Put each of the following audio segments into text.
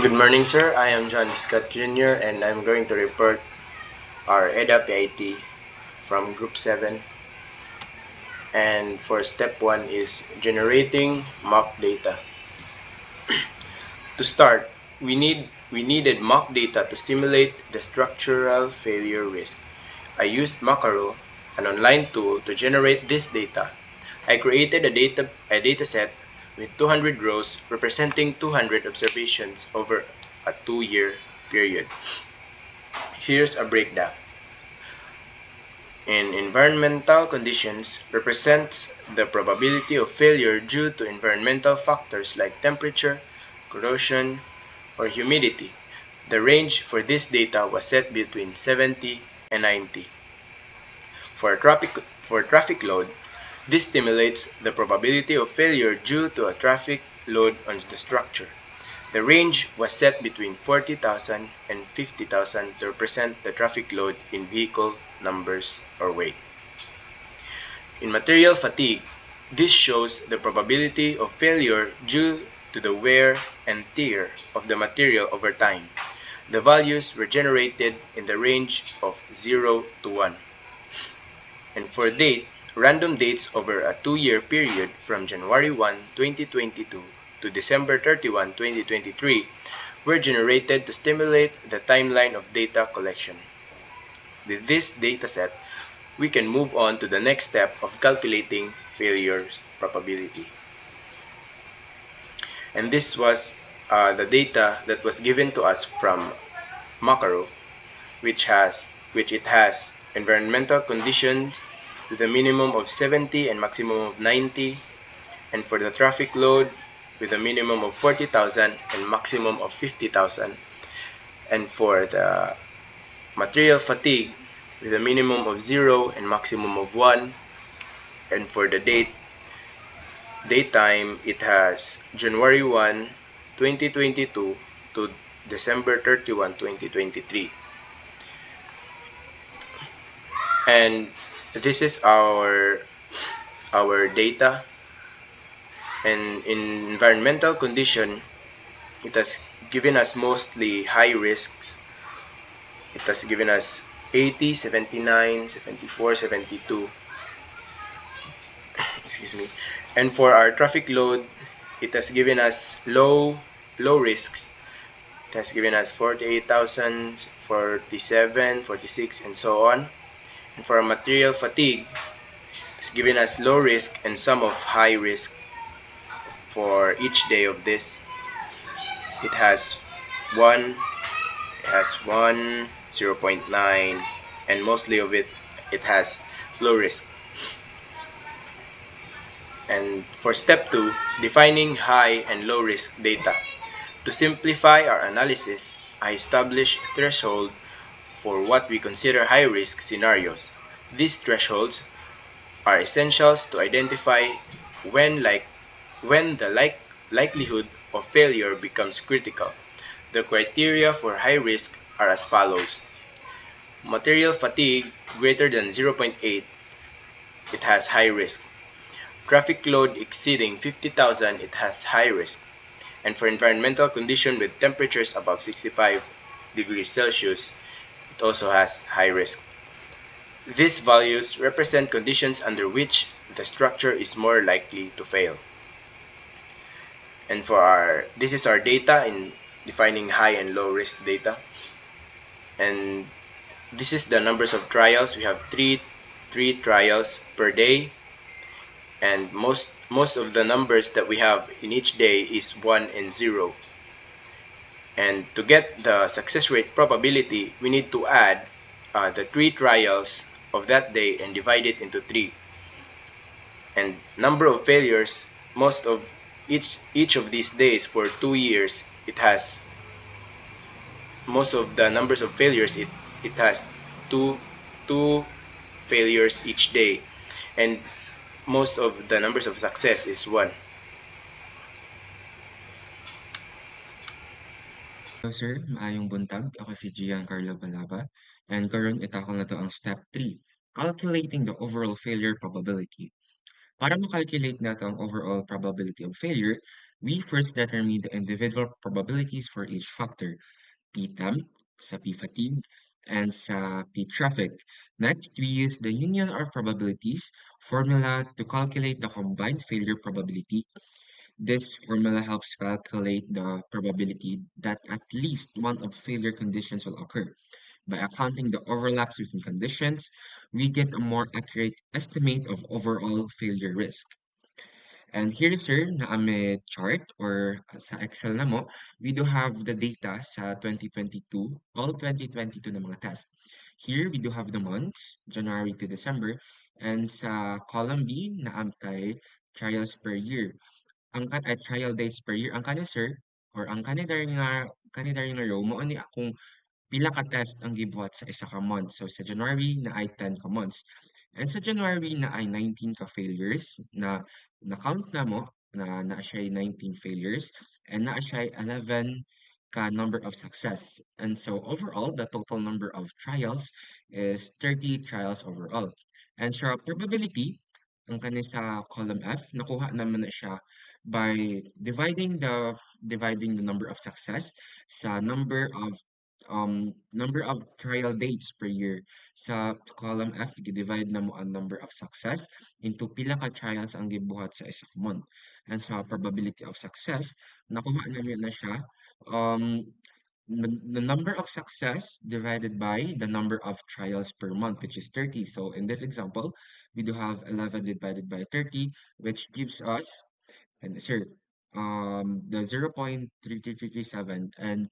Good morning, sir. I am John Scott Jr. and I'm going to report our Edi Pit from Group 7. And for step 1 is generating mock data. To start, we needed mock data to stimulate the structural failure risk. I used Macaro, an online tool, to generate this data. I created a data set with 200 rows representing 200 observations over a 2-year period. Here's a breakdown. In environmental conditions represents the probability of failure due to environmental factors like temperature, corrosion, or humidity. The range for this data was set between 70 and 90. For traffic load, this stimulates the probability of failure due to a traffic load on the structure. The range was set between 40,000 and 50,000 to represent the traffic load in vehicle numbers or weight. In material fatigue, this shows the probability of failure due to the wear and tear of the material over time. The values were generated in the range of 0 to 1. And for date, random dates over a 2-year period from January 1, 2022 to December 31, 2023 were generated to stimulate the timeline of data collection. With this dataset, we can move on to the next step of calculating failure's probability. And this was the data that was given to us from Macaro, which it has environmental conditions with a minimum of 70 and maximum of 90, and for the traffic load with a minimum of 40,000 and maximum of 50,000, and for the material fatigue with a minimum of 0 and maximum of 1, and for the daytime it has January 1, 2022 to December 31, 2023. And this is our data. And in environmental condition, it has given us mostly high risks. It has given us 80, 79, 74, 72. Excuse me. And for our traffic load, it has given us low risks. It has given us 48,000, 47, 46, and so on. And for our material fatigue, it's given us low risk and some of high risk for each day of this. It has 1, 0.9, and mostly of it has low risk. And for step 2, defining high and low risk data. To simplify our analysis, I established a threshold for what we consider high risk scenarios. These thresholds are essentials to identify when the likelihood of failure becomes critical. The criteria for high risk are as follows. Material fatigue greater than 0.8, it has high risk. Traffic load exceeding 50,000, it has high risk. And for environmental condition with temperatures above 65 degrees Celsius, it also has high risk. These values represent conditions under which the structure is more likely to fail. And this is our data in defining high and low risk data. And this is the numbers of trials. We have three trials per day, and most of the numbers that we have in each day is 1 and 0. And to get the success rate probability, we need to add the 3 trials of that day and divide it into 3. And number of failures, most of each of these days for 2 years, it has most of the numbers of failures, it has two failures each day, and most of the numbers of success is 1. Hello sir, maayong buntag. Ako si Giancarlo Balaba. And karon itakol na to ang step 3, calculating the overall failure probability. Para makalculate natin ang overall probability of failure, we first determine the individual probabilities for each factor, P temp, sa P fatigue, and sa P traffic. Next, we use the union of probabilities formula to calculate the combined failure probability. This formula helps calculate the probability that at least one of failure conditions will occur. By accounting the overlaps between conditions, we get a more accurate estimate of overall failure risk. And here, sir, na may chart or sa Excel na mo, we do have the data sa 2022, all 2022 na mga test. Here, we do have the months, January to December, and sa column B, na kay trials per year. Trial dates per year. Ang kani, sir, or ang kanidari nga row, mo ni akong pila ka test ang gibuhat sa isa ka month. So sa January na ay 10 ka months. And sa January na ay 19 ka failures na na-count na mo na siya ay 19 failures and na siya ay 11 ka number of success. And so overall, the total number of trials is 30 trials overall. And sa probability, ang kani sa column F, nakuha naman na siya by dividing the number of success sa number of trial dates per year. Sa column F, i-divide na mo ang number of success into pila ka trials ang gibuhat sa isang month. And sa probability of success, nakuha namin na siya um, the number of success divided by the number of trials per month, which is 30. So in this example, we do have 11 divided by 30, which gives us, and sir, the 0.33337. And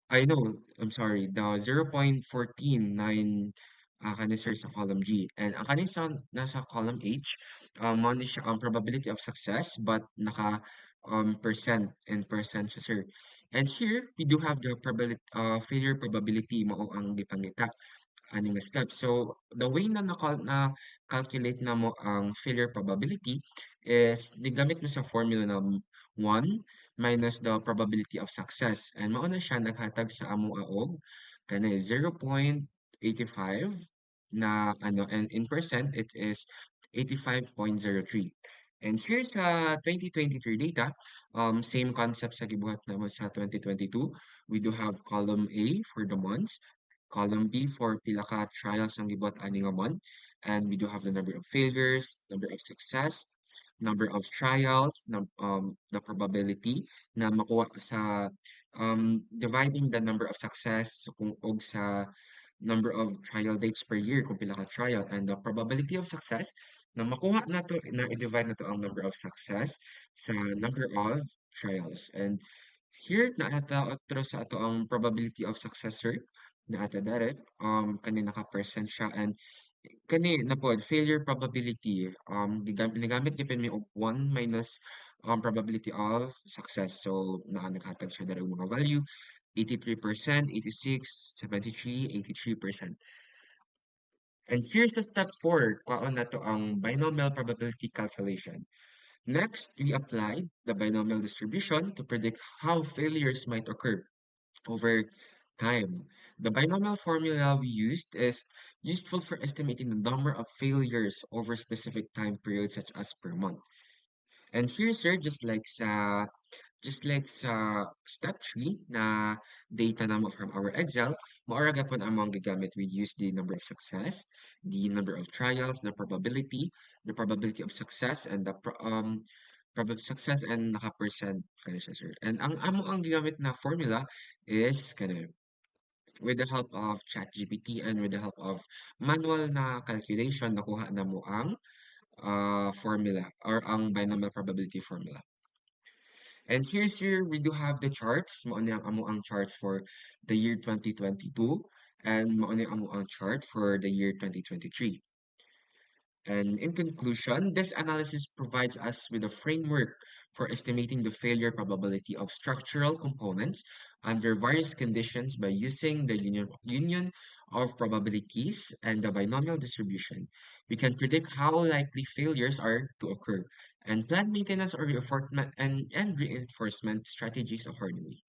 I know, I'm sorry, the 0.149 kani sir sa column G. And ang kani sa nasa column H, mo ni siya ang probability of success but naka percent and percent siya sir. And here we do have the probability failure probability mao ang gipangita aning nga step. So the way na na calculate na mo ang failure probability is nigamit mo sa formula na 1 minus the probability of success. And mao na siya naghatag sa amo aog kani 0.85 na ano, and in percent it is 85.03. And here sa 2023 data, same concept sa gibuhat na mo sa 2022. We do have column A for the months, column B for pila ka trials ang gibuhat ani nga month, and we do have the number of failures, number of success, number of trials, the probability na makuha sa dividing the number of success kung og sa number of trial dates per year kung pila ka trial, and the probability of success na makuha na to na i-divide na to ang number of success sa number of trials. And here naata atro sa ato ang probability of successor na ata dere kani naka-percent siya. And kani na pod failure probability nagamit gipin mi og 1 minus probability of success. So naghatag siya dere og mga value 83%, 86, 73, 83%. And here's the step 4, kwaon na to ang binomial probability calculation. Next, we applied the binomial distribution to predict how failures might occur over time. The binomial formula we used is useful for estimating the number of failures over specific time periods such as per month. And here, sir, just like sa step 3 na data namo from our Excel, maura gapon among gigamit. We use the number of success, the number of trials, the probability of success, and the probability of success and naka-percent kani siya, sir. And ang amo ang gigamit na formula is kani with the help of ChatGPT and with the help of manual na calculation, nakuha na mo ang formula or ang binomial probability formula. And here we do have the charts. Mao ni ang amo ang charts for the year 2022 and mao ni amo ang chart for the year 2023. And in conclusion, this analysis provides us with a framework for estimating the failure probability of structural components under various conditions by using the union of probabilities and the binomial distribution. We can predict how likely failures are to occur and plan maintenance or reinforcement and reinforcement strategies accordingly.